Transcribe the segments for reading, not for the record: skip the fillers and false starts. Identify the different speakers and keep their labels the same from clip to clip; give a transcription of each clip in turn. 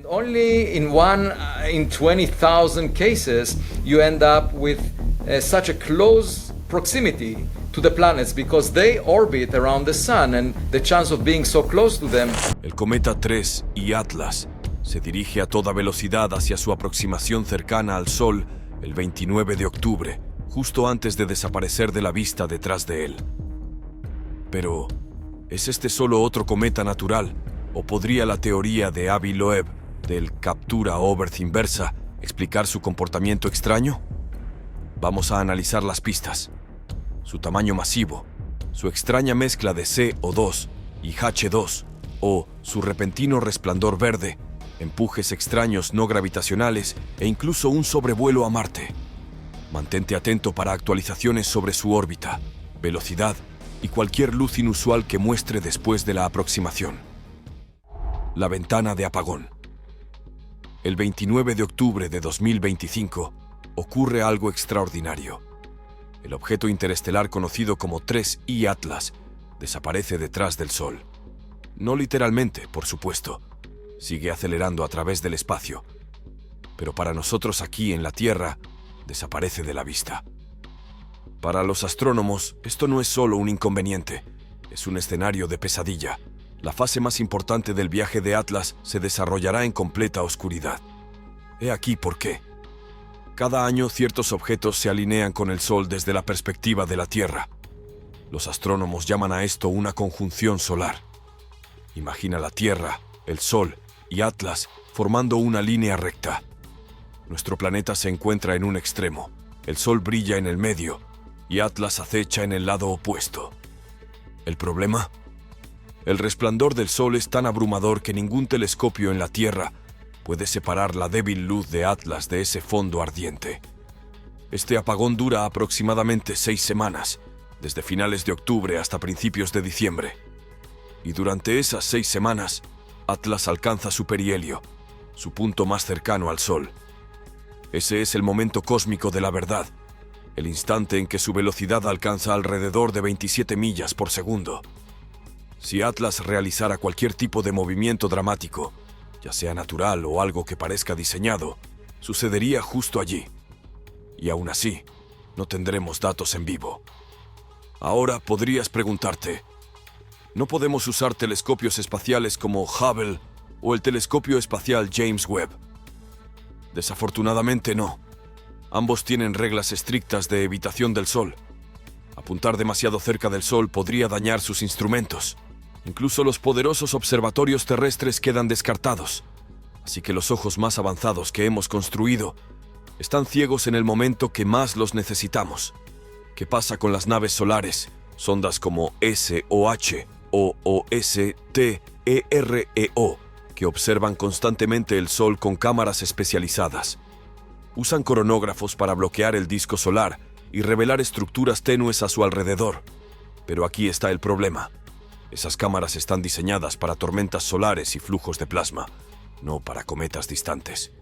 Speaker 1: Only in one in 20,000 cases you end up with such a close proximity to the planets because they orbit around the sun and the chance of being so close to them.
Speaker 2: El cometa 3 y Atlas se dirige a toda velocidad hacia su aproximación cercana al Sol el 29 de octubre, justo antes de desaparecer de la vista detrás de él. Pero, ¿es este solo otro cometa natural? ¿O podría la teoría de Avi Loeb del captura-Oberth inversa explicar su comportamiento extraño? Vamos a analizar las pistas. Su tamaño masivo, su extraña mezcla de CO2 y H2, o su repentino resplandor verde, empujes extraños no gravitacionales e incluso un sobrevuelo a Marte. Mantente atento para actualizaciones sobre su órbita, velocidad y cualquier luz inusual que muestre después de la aproximación. La ventana de apagón. El 29 de octubre de 2025 ocurre algo extraordinario. El objeto interestelar conocido como 3I Atlas desaparece detrás del Sol. No literalmente, por supuesto. Sigue acelerando a través del espacio. Pero para nosotros aquí en la Tierra, desaparece de la vista. Para los astrónomos, esto no es solo un inconveniente, es un escenario de pesadilla. La fase más importante del viaje de Atlas se desarrollará en completa oscuridad. He aquí por qué. Cada año ciertos objetos se alinean con el Sol desde la perspectiva de la Tierra. Los astrónomos llaman a esto una conjunción solar. Imagina la Tierra, el Sol y Atlas formando una línea recta. Nuestro planeta se encuentra en un extremo, el Sol brilla en el medio y Atlas acecha en el lado opuesto. ¿El problema? El resplandor del Sol es tan abrumador que ningún telescopio en la Tierra puede separar la débil luz de Atlas de ese fondo ardiente. Este apagón dura aproximadamente 6 semanas, desde finales de octubre hasta principios de diciembre. Y durante esas 6 semanas, Atlas alcanza su perihelio, su punto más cercano al Sol. Ese es el momento cósmico de la verdad, el instante en que su velocidad alcanza alrededor de 27 millas por segundo. Si Atlas realizara cualquier tipo de movimiento dramático, ya sea natural o algo que parezca diseñado, sucedería justo allí. Y aún así, no tendremos datos en vivo. Ahora podrías preguntarte, ¿no podemos usar telescopios espaciales como Hubble o el telescopio espacial James Webb? Desafortunadamente no. Ambos tienen reglas estrictas de evitación del Sol. Apuntar demasiado cerca del Sol podría dañar sus instrumentos. Incluso los poderosos observatorios terrestres quedan descartados. Así que los ojos más avanzados que hemos construido están ciegos en el momento que más los necesitamos. ¿Qué pasa con las naves solares? Sondas como SOH o OSTEREO, que observan constantemente el Sol con cámaras especializadas. Usan coronógrafos para bloquear el disco solar y revelar estructuras tenues a su alrededor. Pero aquí está el problema. Esas cámaras están diseñadas para tormentas solares y flujos de plasma, no para cometas distantes.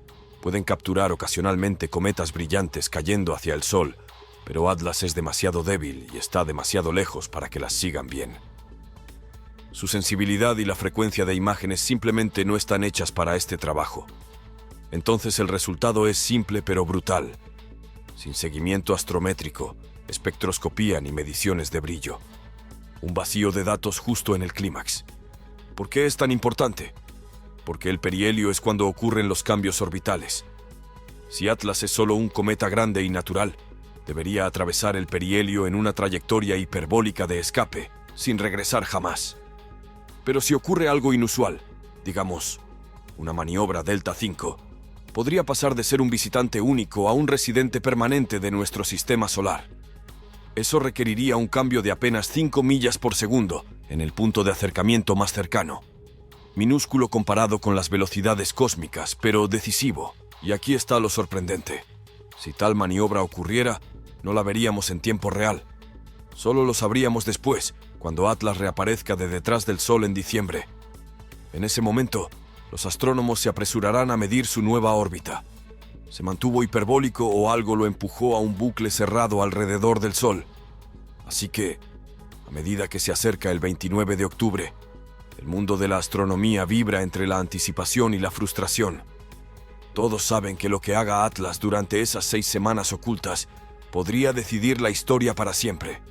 Speaker 2: Pueden capturar ocasionalmente cometas brillantes cayendo hacia el Sol, pero Atlas es demasiado débil y está demasiado lejos para que las sigan bien. Su sensibilidad y la frecuencia de imágenes simplemente no están hechas para este trabajo. Entonces el resultado es simple pero brutal. Sin seguimiento astrométrico, espectroscopía ni mediciones de brillo. Un vacío de datos justo en el clímax. ¿Por qué es tan importante? Porque el perihelio es cuando ocurren los cambios orbitales. Si Atlas es solo un cometa grande y natural, debería atravesar el perihelio en una trayectoria hiperbólica de escape, sin regresar jamás. Pero si ocurre algo inusual, digamos, una maniobra Delta 5, podría pasar de ser un visitante único a un residente permanente de nuestro sistema solar. Eso requeriría un cambio de apenas 5 millas por segundo en el punto de acercamiento más cercano. Minúsculo comparado con las velocidades cósmicas, pero decisivo. Y aquí está lo sorprendente. Si tal maniobra ocurriera, no la veríamos en tiempo real. Solo lo sabríamos después, cuando Atlas reaparezca de detrás del Sol en diciembre. En ese momento, los astrónomos se apresurarán a medir su nueva órbita. ¿Se mantuvo hiperbólico o algo lo empujó a un bucle cerrado alrededor del Sol? Así que, a medida que se acerca el 29 de octubre, El mundo de la astronomía vibra entre la anticipación y la frustración. Todos saben que lo que haga Atlas durante esas 6 semanas ocultas podría decidir la historia para siempre.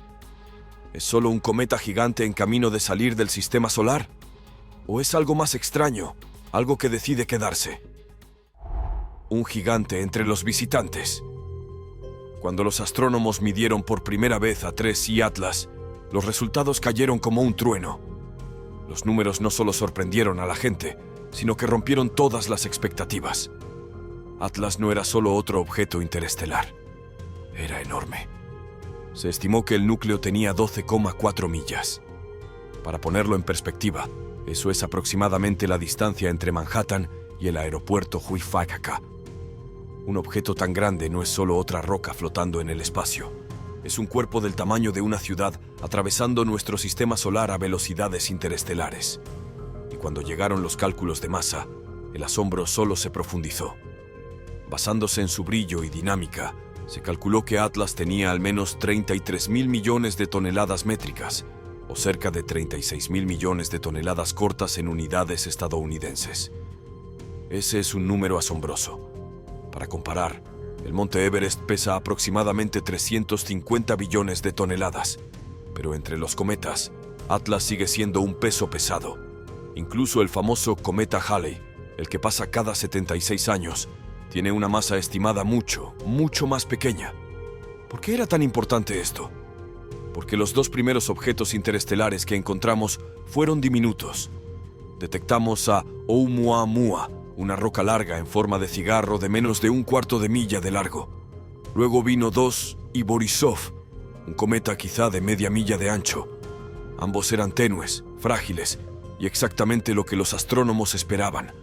Speaker 2: ¿Es solo un cometa gigante en camino de salir del sistema solar? ¿O es algo más extraño, algo que decide quedarse? Un gigante entre los visitantes. Cuando los astrónomos midieron por primera vez a 3 y Atlas, los resultados cayeron como un trueno. Los números no solo sorprendieron a la gente, sino que rompieron todas las expectativas. Atlas no era solo otro objeto interestelar. Era enorme. Se estimó que el núcleo tenía 12,4 millas. Para ponerlo en perspectiva, eso es aproximadamente la distancia entre Manhattan y el aeropuerto Hui-Fakaka. Un objeto tan grande no es solo otra roca flotando en el espacio. Es un cuerpo del tamaño de una ciudad atravesando nuestro sistema solar a velocidades interestelares. Y cuando llegaron los cálculos de masa, el asombro solo se profundizó. Basándose en su brillo y dinámica, se calculó que Atlas tenía al menos 33.000 millones de toneladas métricas, o cerca de 36.000 millones de toneladas cortas en unidades estadounidenses. Ese es un número asombroso. Para comparar, el monte Everest pesa aproximadamente 350 billones de toneladas, pero entre los cometas, Atlas sigue siendo un peso pesado. Incluso el famoso cometa Halley, el que pasa cada 76 años, tiene una masa estimada mucho más pequeña. ¿Por qué era tan importante esto? Porque los 2 primeros objetos interestelares que encontramos fueron diminutos. Detectamos a Oumuamua, una roca larga en forma de cigarro de menos de 1/4 de milla de largo. Luego vino 2 y Borisov, un cometa quizá de media milla de ancho. Ambos eran tenues, frágiles y exactamente lo que los astrónomos esperaban.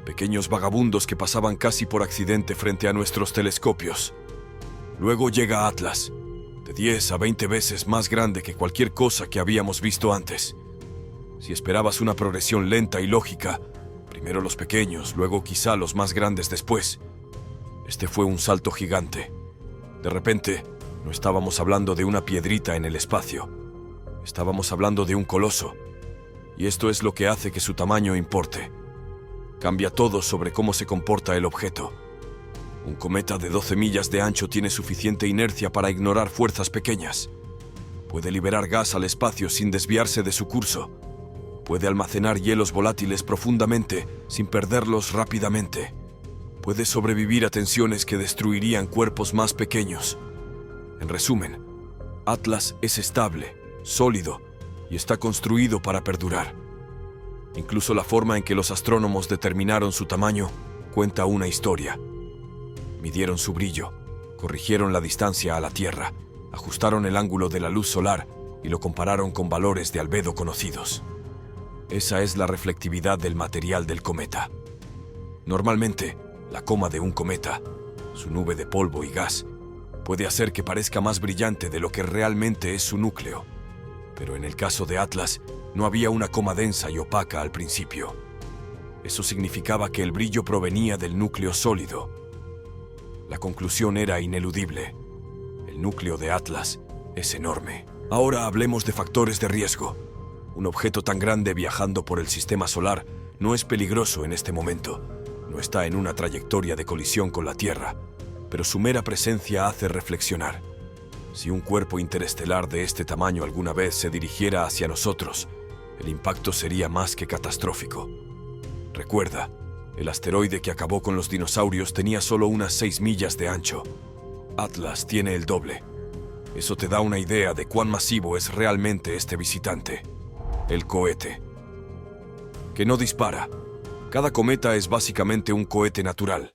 Speaker 2: Pequeños vagabundos que pasaban casi por accidente frente a nuestros telescopios. Luego llega Atlas, de 10 a 20 veces más grande que cualquier cosa que habíamos visto antes. Si esperabas una progresión lenta y lógica, primero los pequeños, luego quizá los más grandes después. Este fue un salto gigante. De repente, no estábamos hablando de una piedrita en el espacio. Estábamos hablando de un coloso. Y esto es lo que hace que su tamaño importe. Cambia todo sobre cómo se comporta el objeto. Un cometa de 12 millas de ancho tiene suficiente inercia para ignorar fuerzas pequeñas. Puede liberar gas al espacio sin desviarse de su curso. Puede almacenar hielos volátiles profundamente sin perderlos rápidamente. Puede sobrevivir a tensiones que destruirían cuerpos más pequeños. En resumen, Atlas es estable, sólido y está construido para perdurar. Incluso la forma en que los astrónomos determinaron su tamaño cuenta una historia. Midieron su brillo, corrigieron la distancia a la Tierra, ajustaron el ángulo de la luz solar y lo compararon con valores de albedo conocidos. Esa es la reflectividad del material del cometa. Normalmente, la coma de un cometa, su nube de polvo y gas, puede hacer que parezca más brillante de lo que realmente es su núcleo. Pero en el caso de Atlas, no había una coma densa y opaca al principio. Eso significaba que el brillo provenía del núcleo sólido. La conclusión era ineludible. El núcleo de Atlas es enorme. Ahora hablemos de factores de riesgo. Un objeto tan grande viajando por el sistema solar no es peligroso en este momento. No está en una trayectoria de colisión con la Tierra, pero su mera presencia hace reflexionar. Si un cuerpo interestelar de este tamaño alguna vez se dirigiera hacia nosotros, el impacto sería más que catastrófico. Recuerda, el asteroide que acabó con los dinosaurios tenía solo unas 6 millas de ancho. Atlas tiene el doble. Eso te da una idea de cuán masivo es realmente este visitante. El cohete. Que no dispara. Cada cometa es básicamente un cohete natural.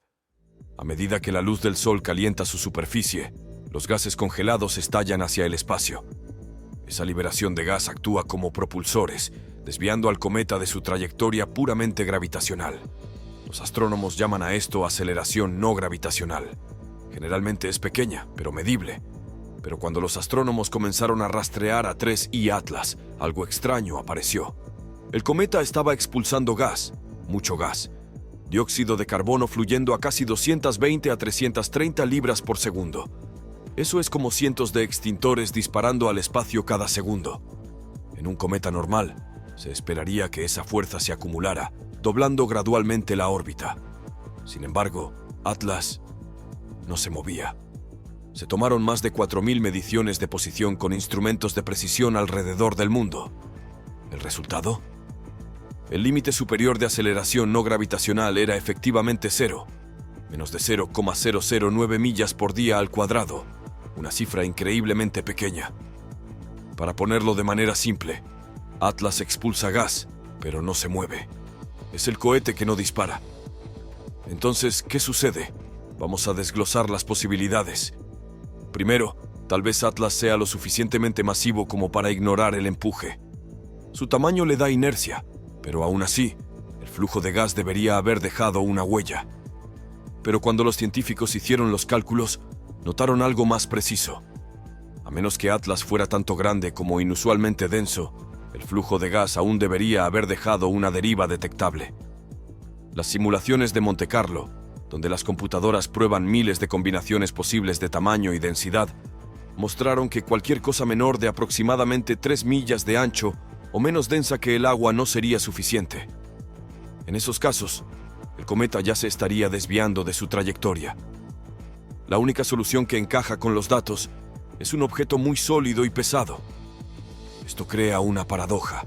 Speaker 2: A medida que la luz del Sol calienta su superficie, los gases congelados estallan hacia el espacio. Esa liberación de gas actúa como propulsores, desviando al cometa de su trayectoria puramente gravitacional. Los astrónomos llaman a esto aceleración no gravitacional. Generalmente es pequeña, pero medible. Pero cuando los astrónomos comenzaron a rastrear a 3I Atlas, algo extraño apareció. El cometa estaba expulsando gas, mucho gas. Dióxido de carbono fluyendo a casi 220 a 330 libras por segundo. Eso es como cientos de extintores disparando al espacio cada segundo. En un cometa normal, se esperaría que esa fuerza se acumulara, doblando gradualmente la órbita. Sin embargo, Atlas no se movía. Se tomaron más de 4.000 mediciones de posición con instrumentos de precisión alrededor del mundo. ¿El resultado? El límite superior de aceleración no gravitacional era efectivamente cero, menos de 0,009 millas por día al cuadrado, una cifra increíblemente pequeña. Para ponerlo de manera simple, Atlas expulsa gas, pero no se mueve. Es el cohete que no dispara. Entonces, ¿qué sucede? Vamos a desglosar las posibilidades. Primero, tal vez Atlas sea lo suficientemente masivo como para ignorar el empuje. Su tamaño le da inercia, pero aún así, el flujo de gas debería haber dejado una huella. Pero cuando los científicos hicieron los cálculos, notaron algo más preciso. A menos que Atlas fuera tanto grande como inusualmente denso, el flujo de gas aún debería haber dejado una deriva detectable. Las simulaciones de Monte Carlo, donde las computadoras prueban miles de combinaciones posibles de tamaño y densidad, mostraron que cualquier cosa menor de aproximadamente 3 millas de ancho o menos densa que el agua no sería suficiente. En esos casos, el cometa ya se estaría desviando de su trayectoria. La única solución que encaja con los datos es un objeto muy sólido y pesado. Esto crea una paradoja.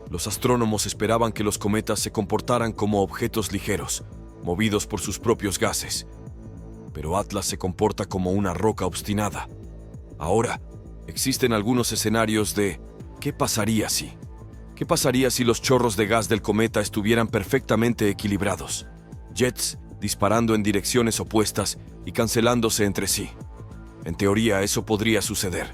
Speaker 2: Los astrónomos esperaban que los cometas se comportaran como objetos ligeros, movidos por sus propios gases. Pero Atlas se comporta como una roca obstinada. Ahora, existen algunos escenarios de ¿qué pasaría si? ¿Qué pasaría si los chorros de gas del cometa estuvieran perfectamente equilibrados? Jets disparando en direcciones opuestas y cancelándose entre sí. En teoría eso podría suceder,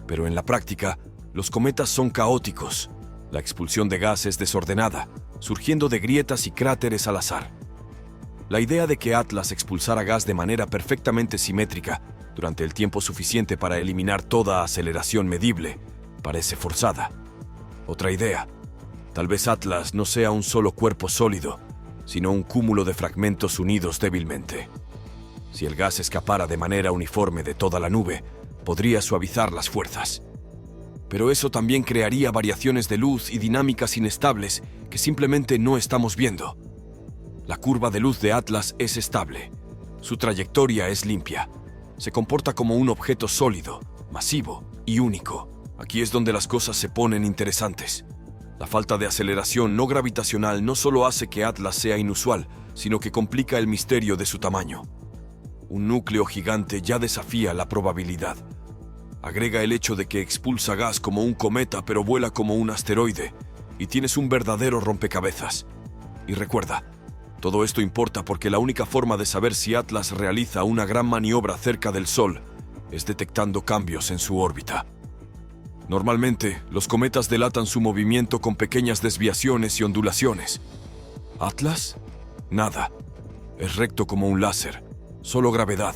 Speaker 2: pero en la práctica, los cometas son caóticos. La expulsión de gas es desordenada, surgiendo de grietas y cráteres al azar. La idea de que Atlas expulsara gas de manera perfectamente simétrica durante el tiempo suficiente para eliminar toda aceleración medible parece forzada. Otra idea, tal vez Atlas no sea un solo cuerpo sólido, sino un cúmulo de fragmentos unidos débilmente. Si el gas escapara de manera uniforme de toda la nube, podría suavizar las fuerzas. Pero eso también crearía variaciones de luz y dinámicas inestables que simplemente no estamos viendo. La curva de luz de Atlas es estable. Su trayectoria es limpia. Se comporta como un objeto sólido, masivo y único. Aquí es donde las cosas se ponen interesantes. La falta de aceleración no gravitacional no solo hace que Atlas sea inusual, sino que complica el misterio de su tamaño. Un núcleo gigante ya desafía la probabilidad. Agrega el hecho de que expulsa gas como un cometa pero vuela como un asteroide, y tienes un verdadero rompecabezas. Y recuerda, todo esto importa porque la única forma de saber si Atlas realiza una gran maniobra cerca del Sol es detectando cambios en su órbita. Normalmente, los cometas delatan su movimiento con pequeñas desviaciones y ondulaciones. ¿Atlas? Nada. Es recto como un láser. Solo gravedad.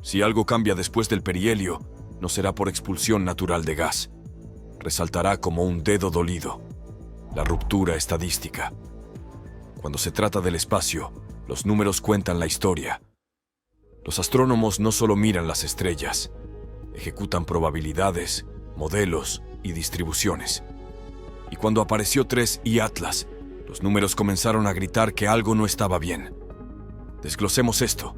Speaker 2: Si algo cambia después del perihelio, no será por expulsión natural de gas. Resaltará como un dedo dolido. La ruptura estadística. Cuando se trata del espacio, los números cuentan la historia. Los astrónomos no solo miran las estrellas, ejecutan probabilidades, modelos y distribuciones. Y cuando apareció 3 y Atlas, los números comenzaron a gritar que algo no estaba bien. Desglosemos esto.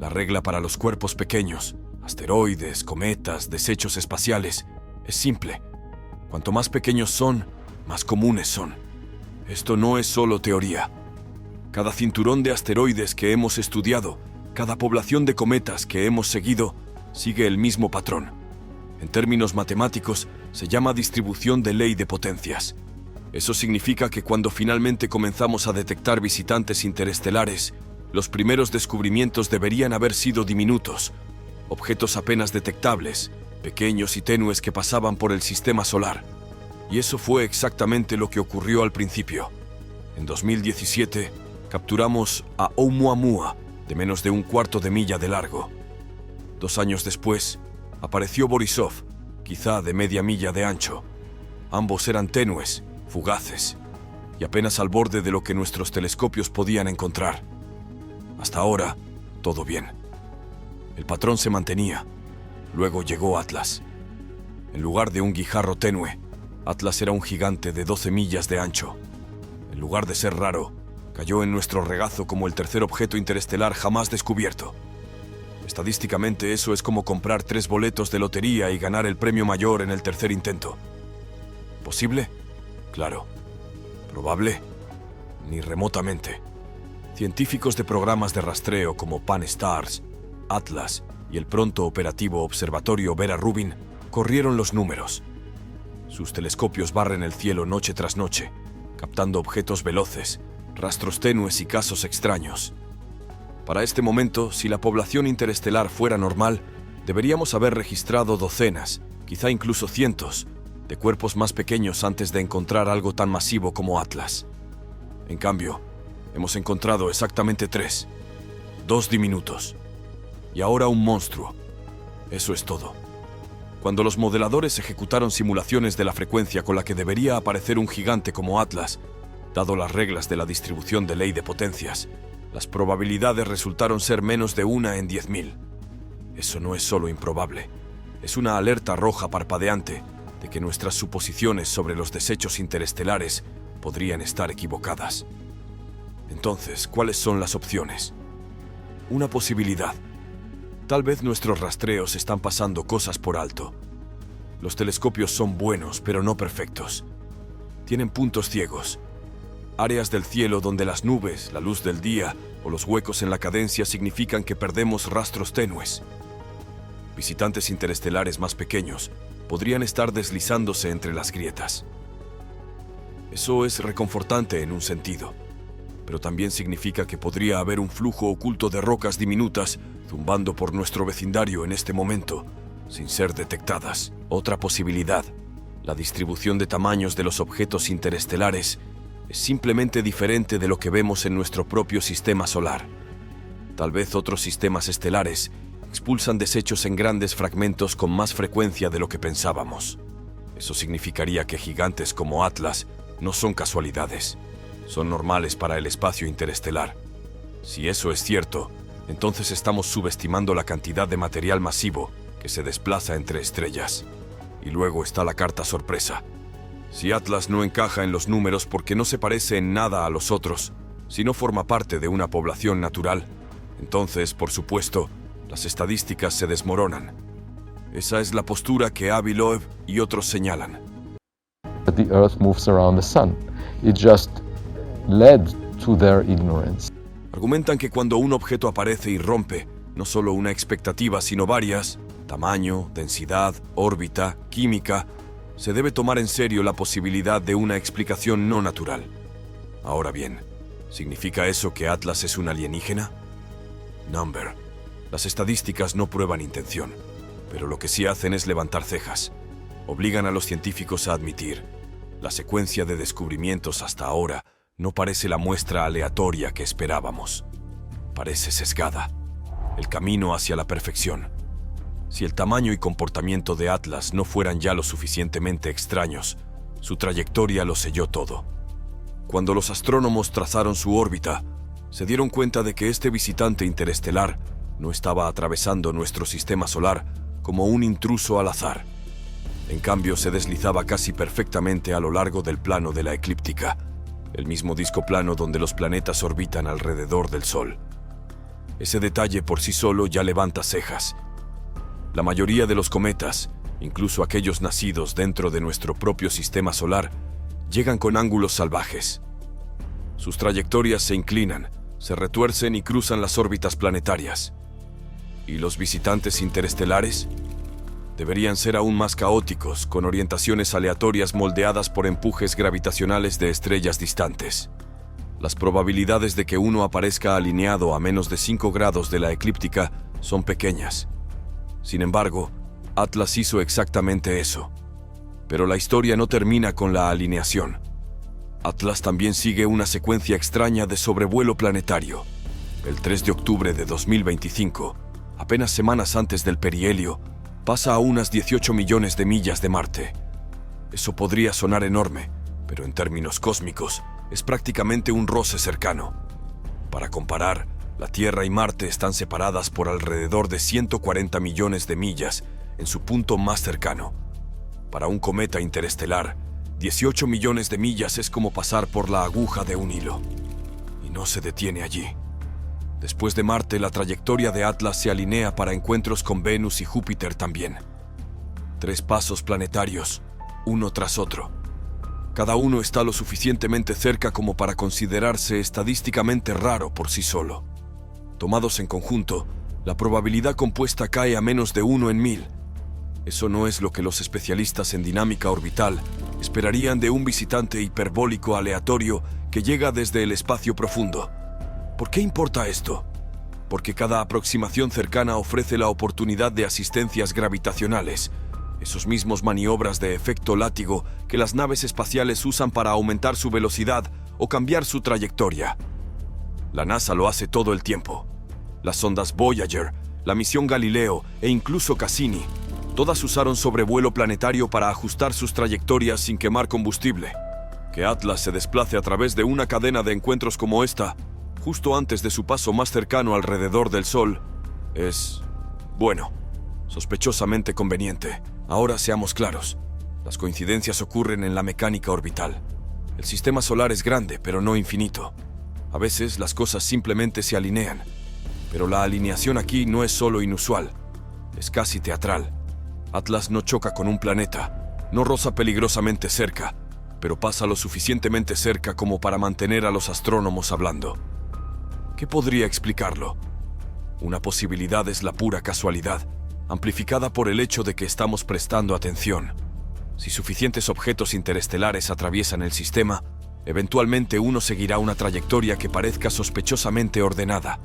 Speaker 2: La regla para los cuerpos pequeños, asteroides, cometas, desechos espaciales, es simple. Cuanto más pequeños son, más comunes son. Esto no es solo teoría. Cada cinturón de asteroides que hemos estudiado, cada población de cometas que hemos seguido, sigue el mismo patrón. En términos matemáticos, se llama distribución de ley de potencias. Eso significa que cuando finalmente comenzamos a detectar visitantes interestelares, los primeros descubrimientos deberían haber sido diminutos, objetos apenas detectables, pequeños y tenues que pasaban por el sistema solar. Y eso fue exactamente lo que ocurrió al principio. En 2017, capturamos a Oumuamua, de menos de 1/4 de milla de largo. 2 años después, apareció Borisov, quizá de media milla de ancho. Ambos eran tenues, fugaces, y apenas al borde de lo que nuestros telescopios podían encontrar. Hasta ahora, todo bien. El patrón se mantenía. Luego llegó Atlas. En lugar de un guijarro tenue, Atlas era un gigante de 12 millas de ancho. En lugar de ser raro, cayó en nuestro regazo como el tercer objeto interestelar jamás descubierto. Estadísticamente, eso es como comprar 3 boletos de lotería y ganar el premio mayor en el tercer intento. ¿Posible? Claro. ¿Probable? Ni remotamente. Científicos de programas de rastreo como Pan-STARRS, Atlas y el pronto operativo Observatorio Vera Rubin corrieron los números. Sus telescopios barren el cielo noche tras noche, captando objetos veloces, rastros tenues y casos extraños. Para este momento, si la población interestelar fuera normal, deberíamos haber registrado docenas, quizá incluso cientos, de cuerpos más pequeños antes de encontrar algo tan masivo como Atlas. En cambio, hemos encontrado exactamente 3, 2 diminutos, y ahora un monstruo. Eso es todo. Cuando los modeladores ejecutaron simulaciones de la frecuencia con la que debería aparecer un gigante como Atlas, dado las reglas de la distribución de ley de potencias, las probabilidades resultaron ser menos de 1 en 10.000. Eso no es solo improbable, es una alerta roja parpadeante de que nuestras suposiciones sobre los desechos interestelares podrían estar equivocadas. Entonces, ¿cuáles son las opciones? Una posibilidad. Tal vez nuestros rastreos están pasando cosas por alto. Los telescopios son buenos, pero no perfectos. Tienen puntos ciegos. Áreas del cielo donde las nubes, la luz del día o los huecos en la cadencia significan que perdemos rastros tenues. Visitantes interestelares más pequeños podrían estar deslizándose entre las grietas. Eso es reconfortante en un sentido, pero también significa que podría haber un flujo oculto de rocas diminutas zumbando por nuestro vecindario en este momento, sin ser detectadas. Otra posibilidad, la distribución de tamaños de los objetos interestelares, es simplemente diferente de lo que vemos en nuestro propio sistema solar. Tal vez otros sistemas estelares expulsan desechos en grandes fragmentos con más frecuencia de lo que pensábamos. Eso significaría que gigantes como Atlas no son casualidades, son normales para el espacio interestelar. Si eso es cierto, entonces estamos subestimando la cantidad de material masivo que se desplaza entre estrellas. Y luego está la carta sorpresa. Si Atlas no encaja en los números porque no se parece en nada a los otros, si no forma parte de una población natural, entonces, por supuesto, las estadísticas se desmoronan. Esa es la postura que Avi Loeb y otros señalan.
Speaker 3: The Earth moves around the sun. It just led to their ignorance.
Speaker 2: Argumentan que cuando un objeto aparece y rompe, no solo una expectativa, sino varias, tamaño, densidad, órbita, química, se debe tomar en serio la posibilidad de una explicación no natural. Ahora bien, ¿significa eso que Atlas es un alienígena? Number. Las estadísticas no prueban intención, pero lo que sí hacen es levantar cejas. Obligan a los científicos a admitir, la secuencia de descubrimientos hasta ahora no parece la muestra aleatoria que esperábamos. Parece sesgada. El camino hacia la perfección. Si el tamaño y comportamiento de Atlas no fueran ya lo suficientemente extraños, su trayectoria lo selló todo. Cuando los astrónomos trazaron su órbita, se dieron cuenta de que este visitante interestelar no estaba atravesando nuestro sistema solar como un intruso al azar. En cambio, se deslizaba casi perfectamente a lo largo del plano de la eclíptica, el mismo disco plano donde los planetas orbitan alrededor del Sol. Ese detalle por sí solo ya levanta cejas. La mayoría de los cometas, incluso aquellos nacidos dentro de nuestro propio sistema solar, llegan con ángulos salvajes. Sus trayectorias se inclinan, se retuercen y cruzan las órbitas planetarias. ¿Y los visitantes interestelares? Deberían ser aún más caóticos, con orientaciones aleatorias moldeadas por empujes gravitacionales de estrellas distantes. Las probabilidades de que uno aparezca alineado a menos de 5 grados de la eclíptica son pequeñas. Sin embargo, Atlas hizo exactamente eso. Pero la historia no termina con la alineación. Atlas también sigue una secuencia extraña de sobrevuelo planetario. El 3 de octubre de 2025, apenas semanas antes del perihelio, pasa a unas 18 millones de millas de Marte. Eso podría sonar enorme, pero en términos cósmicos es prácticamente un roce cercano. Para comparar, la Tierra y Marte están separadas por alrededor de 140 millones de millas en su punto más cercano. Para un cometa interestelar, 18 millones de millas es como pasar por la aguja de un hilo. Y no se detiene allí. Después de Marte, la trayectoria de Atlas se alinea para encuentros con Venus y Júpiter también. 3 pasos planetarios, uno tras otro. Cada uno está lo suficientemente cerca como para considerarse estadísticamente raro por sí solo. Tomados en conjunto, la probabilidad compuesta cae a menos de 1 en 1000. Eso no es lo que los especialistas en dinámica orbital esperarían de un visitante hiperbólico aleatorio que llega desde el espacio profundo. ¿Por qué importa esto? Porque cada aproximación cercana ofrece la oportunidad de asistencias gravitacionales, esos mismos maniobras de efecto látigo que las naves espaciales usan para aumentar su velocidad o cambiar su trayectoria. La NASA lo hace todo el tiempo. Las sondas Voyager, la misión Galileo e incluso Cassini, todas usaron sobrevuelo planetario para ajustar sus trayectorias sin quemar combustible. Que Atlas se desplace a través de una cadena de encuentros como esta, justo antes de su paso más cercano alrededor del Sol, es, bueno, sospechosamente conveniente. Ahora seamos claros, las coincidencias ocurren en la mecánica orbital. El sistema solar es grande, pero no infinito. A veces las cosas simplemente se alinean, pero la alineación aquí no es solo inusual, es casi teatral. Atlas no choca con un planeta, no roza peligrosamente cerca, pero pasa lo suficientemente cerca como para mantener a los astrónomos hablando. ¿Qué podría explicarlo? Una posibilidad es la pura casualidad, amplificada por el hecho de que estamos prestando atención. Si suficientes objetos interestelares atraviesan el sistema, eventualmente uno seguirá una trayectoria que parezca sospechosamente ordenada.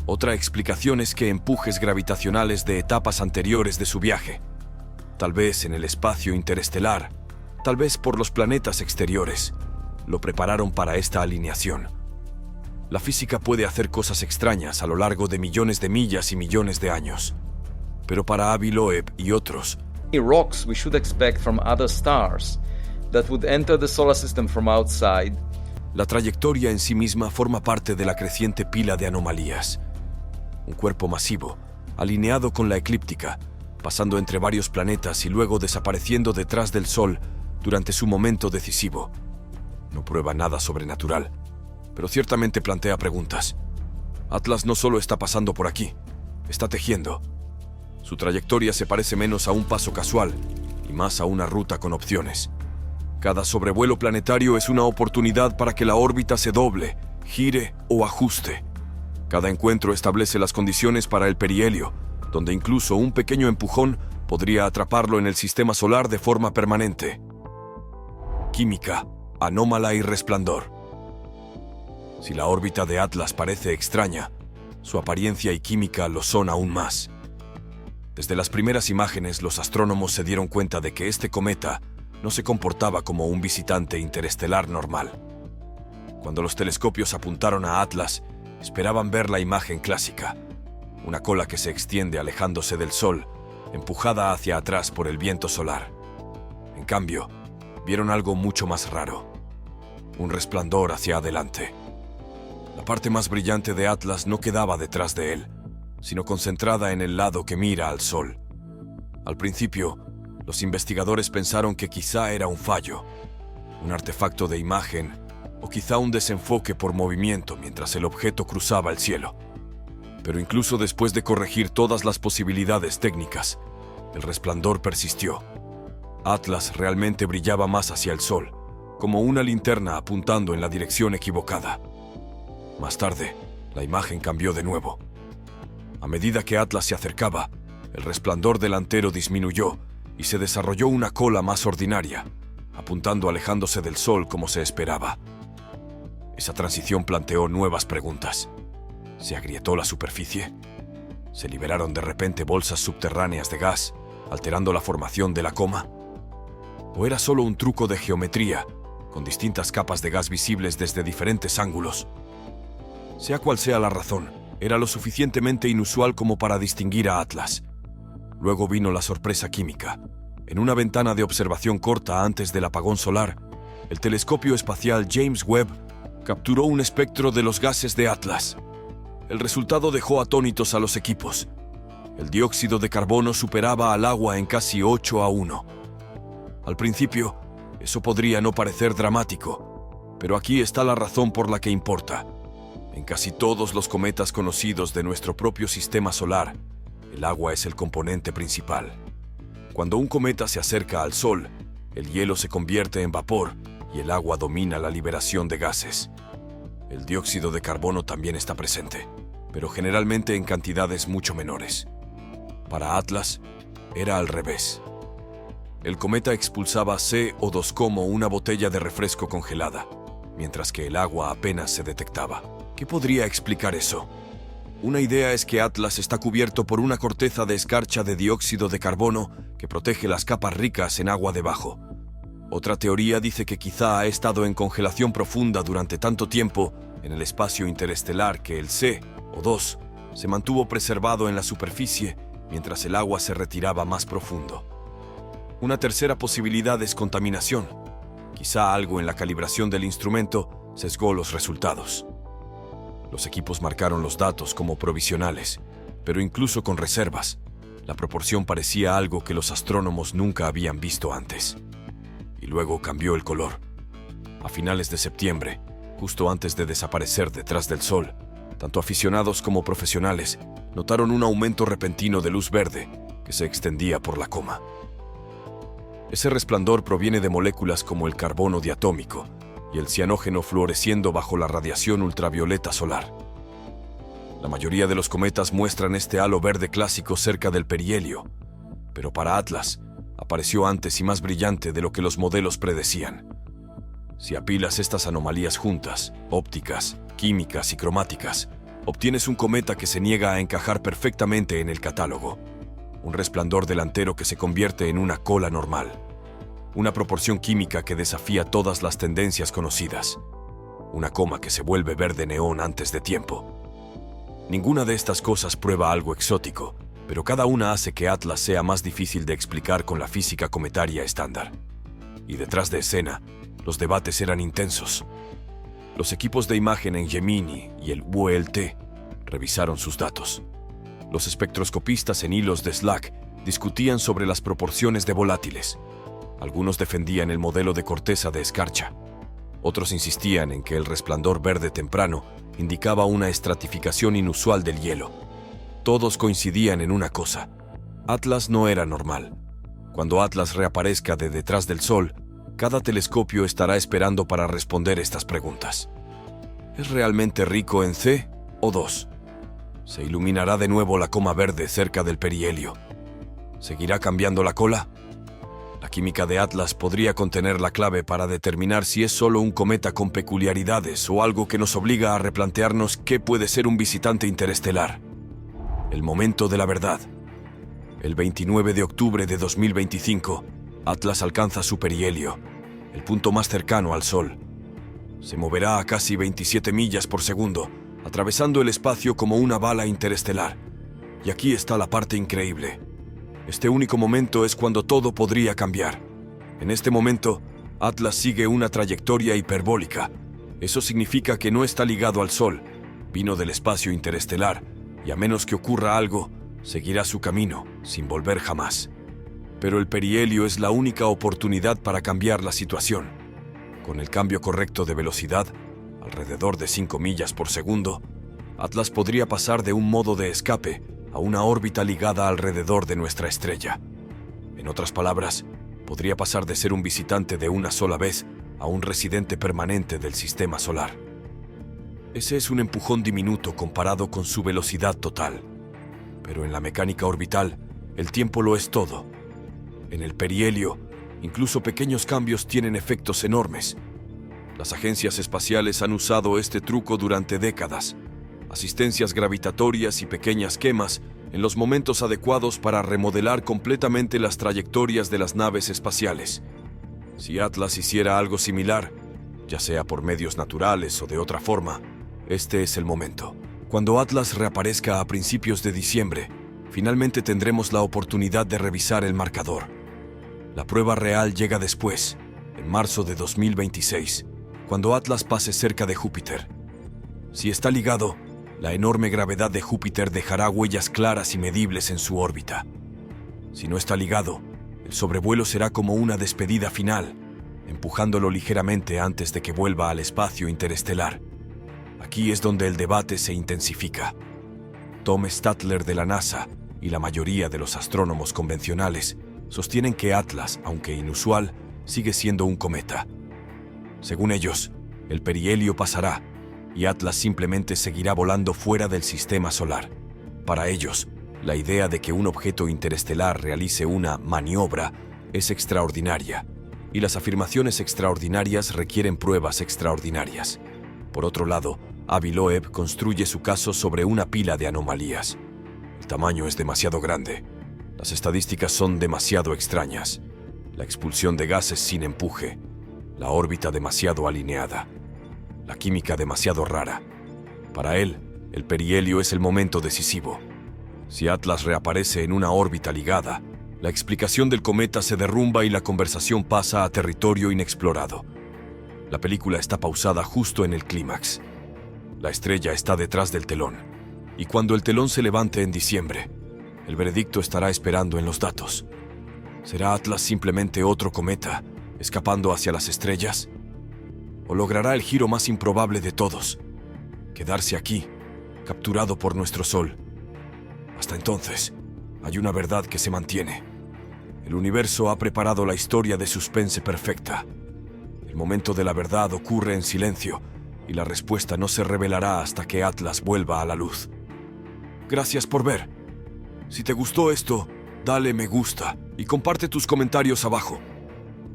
Speaker 2: Otra explicación es que empujes gravitacionales de etapas anteriores de su viaje, tal vez en el espacio interestelar, tal vez por los planetas exteriores, lo prepararon para esta alineación. La física puede hacer cosas extrañas a lo largo de millones de millas y millones de años. Pero para Avi Loeb y otros,
Speaker 1: Rocks we should expect from other stars that would enter the solar system from outside.
Speaker 2: La trayectoria en sí misma forma parte de la creciente pila de anomalías. Un cuerpo masivo, alineado con la eclíptica, pasando entre varios planetas y luego desapareciendo detrás del Sol durante su momento decisivo. No prueba nada sobrenatural, pero ciertamente plantea preguntas. Atlas no solo está pasando por aquí, está tejiendo. Su trayectoria se parece menos a un paso casual y más a una ruta con opciones. Cada sobrevuelo planetario es una oportunidad para que la órbita se doble, gire o ajuste. Cada encuentro establece las condiciones para el perihelio, donde incluso un pequeño empujón podría atraparlo en el sistema solar de forma permanente. Química, anómala y resplandor. Si la órbita de Atlas parece extraña, su apariencia y química lo son aún más. Desde las primeras imágenes, los astrónomos se dieron cuenta de que este cometa no se comportaba como un visitante interestelar normal. Cuando los telescopios apuntaron a Atlas, esperaban ver la imagen clásica, una cola que se extiende alejándose del Sol, empujada hacia atrás por el viento solar. En cambio, vieron algo mucho más raro, un resplandor hacia adelante. La parte más brillante de Atlas no quedaba detrás de él, sino concentrada en el lado que mira al Sol. Al principio, los investigadores pensaron que quizá era un fallo, un artefacto de imagen, o quizá un desenfoque por movimiento mientras el objeto cruzaba el cielo. Pero incluso después de corregir todas las posibilidades técnicas, el resplandor persistió. Atlas realmente brillaba más hacia el Sol, como una linterna apuntando en la dirección equivocada. Más tarde, la imagen cambió de nuevo. A medida que Atlas se acercaba, el resplandor delantero disminuyó y se desarrolló una cola más ordinaria, apuntando alejándose del Sol como se esperaba. Esa transición planteó nuevas preguntas. ¿Se agrietó la superficie? ¿Se liberaron de repente bolsas subterráneas de gas, alterando la formación de la coma? ¿O era solo un truco de geometría, con distintas capas de gas visibles desde diferentes ángulos? Sea cual sea la razón, era lo suficientemente inusual como para distinguir a Atlas. Luego vino la sorpresa química. En una ventana de observación corta antes del apagón solar, el telescopio espacial James Webb capturó un espectro de los gases de Atlas. El resultado dejó atónitos a los equipos. El dióxido de carbono superaba al agua en casi 8 a 1. Al principio, Eso podría no parecer dramático, pero aquí está la razón por la que importa. En casi todos los cometas conocidos de nuestro propio sistema solar, el agua es el componente principal. Cuando un cometa se acerca al Sol, el hielo se convierte en vapor y el agua domina la liberación de gases. El dióxido de carbono también está presente, pero generalmente en cantidades mucho menores. Para Atlas, era al revés. El cometa expulsaba CO2 como una botella de refresco congelada, mientras que el agua apenas se detectaba. ¿Qué podría explicar eso? Una idea es que Atlas está cubierto por una corteza de escarcha de dióxido de carbono que protege las capas ricas en agua debajo. Otra teoría dice que quizá ha estado en congelación profunda durante tanto tiempo en el espacio interestelar que el CO2 se mantuvo preservado en la superficie mientras el agua se retiraba más profundo. Una tercera posibilidad es contaminación. Quizá algo en la calibración del instrumento sesgó los resultados. Los equipos marcaron los datos como provisionales, pero incluso con reservas, la proporción parecía algo que los astrónomos nunca habían visto antes. Y luego cambió el color. A finales de septiembre, justo antes de desaparecer detrás del Sol, tanto aficionados como profesionales notaron un aumento repentino de luz verde que se extendía por la coma. Ese resplandor proviene de moléculas como el carbono diatómico y el cianógeno fluoresciendo bajo la radiación ultravioleta solar. La mayoría de los cometas muestran este halo verde clásico cerca del perihelio, pero para Atlas apareció antes y más brillante de lo que los modelos predecían. Si apilas estas anomalías juntas, ópticas, químicas y cromáticas, obtienes un cometa que se niega a encajar perfectamente en el catálogo. Un resplandor delantero que se convierte en una cola normal. Una proporción química que desafía todas las tendencias conocidas. Una coma que se vuelve verde neón antes de tiempo. Ninguna de estas cosas prueba algo exótico, pero cada una hace que Atlas sea más difícil de explicar con la física cometaria estándar. Y detrás de escena, los debates eran intensos. Los equipos de imagen en Gemini y el VLT revisaron sus datos. Los espectroscopistas en hilos de Slack discutían sobre las proporciones de volátiles. Algunos defendían el modelo de corteza de escarcha. Otros insistían en que el resplandor verde temprano indicaba una estratificación inusual del hielo. Todos coincidían en una cosa: Atlas no era normal. Cuando Atlas reaparezca de detrás del Sol, cada telescopio estará esperando para responder estas preguntas. ¿Es realmente rico en CO2? ¿Se iluminará de nuevo la coma verde cerca del perihelio? ¿Seguirá cambiando la cola? La química de Atlas podría contener la clave para determinar si es solo un cometa con peculiaridades o algo que nos obliga a replantearnos qué puede ser un visitante interestelar. El momento de la verdad. El 29 de octubre de 2025, Atlas alcanza su perihelio, el punto más cercano al Sol. Se moverá a casi 27 millas por segundo, atravesando el espacio como una bala interestelar. Y aquí está la parte increíble. Este único momento es cuando todo podría cambiar. En este momento, Atlas sigue una trayectoria hiperbólica. Eso significa que no está ligado al Sol, vino del espacio interestelar, y a menos que ocurra algo, seguirá su camino, sin volver jamás. Pero el perihelio es la única oportunidad para cambiar la situación. Con el cambio correcto de velocidad, alrededor de 5 millas por segundo, Atlas podría pasar de un modo de escape a una órbita ligada alrededor de nuestra estrella. En otras palabras, podría pasar de ser un visitante de una sola vez a un residente permanente del sistema solar. Ese es un empujón diminuto comparado con su velocidad total. Pero en la mecánica orbital, el tiempo lo es todo. En el perihelio, incluso pequeños cambios tienen efectos enormes. Las agencias espaciales han usado este truco durante décadas. Asistencias gravitatorias y pequeñas quemas en los momentos adecuados para remodelar completamente las trayectorias de las naves espaciales. Si Atlas hiciera algo similar, ya sea por medios naturales o de otra forma, este es el momento. Cuando Atlas reaparezca a principios de diciembre, finalmente tendremos la oportunidad de revisar el marcador. La prueba real llega después, en marzo de 2026, cuando Atlas pase cerca de Júpiter. Si está ligado, la enorme gravedad de Júpiter dejará huellas claras y medibles en su órbita. Si no está ligado, el sobrevuelo será como una despedida final, empujándolo ligeramente antes de que vuelva al espacio interestelar. Aquí es donde el debate se intensifica. Tom Statler de la NASA y la mayoría de los astrónomos convencionales sostienen que Atlas, aunque inusual, sigue siendo un cometa. Según ellos, el perihelio pasará y Atlas simplemente seguirá volando fuera del sistema solar. Para ellos, la idea de que un objeto interestelar realice una maniobra es extraordinaria, y las afirmaciones extraordinarias requieren pruebas extraordinarias. Por otro lado, Avi Loeb construye su caso sobre una pila de anomalías. El tamaño es demasiado grande. Las estadísticas son demasiado extrañas. La expulsión de gases sin empuje. La órbita demasiado alineada. La química demasiado rara. Para él, el perihelio es el momento decisivo. Si Atlas reaparece en una órbita ligada, la explicación del cometa se derrumba y la conversación pasa a territorio inexplorado. La película está pausada justo en el clímax. La estrella está detrás del telón, y cuando el telón se levante en diciembre, el veredicto estará esperando en los datos. ¿Será Atlas simplemente otro cometa, escapando hacia las estrellas? ¿O logrará el giro más improbable de todos, quedarse aquí, capturado por nuestro Sol? Hasta entonces, hay una verdad que se mantiene. El universo ha preparado la historia de suspense perfecta. El momento de la verdad ocurre en silencio, y la respuesta no se revelará hasta que Atlas vuelva a la luz. Gracias por ver. Si te gustó esto, dale me gusta y comparte tus comentarios abajo.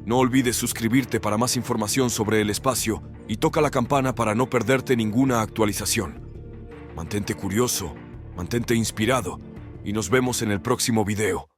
Speaker 2: No olvides suscribirte para más información sobre el espacio y toca la campana para no perderte ninguna actualización. Mantente curioso, mantente inspirado y nos vemos en el próximo video.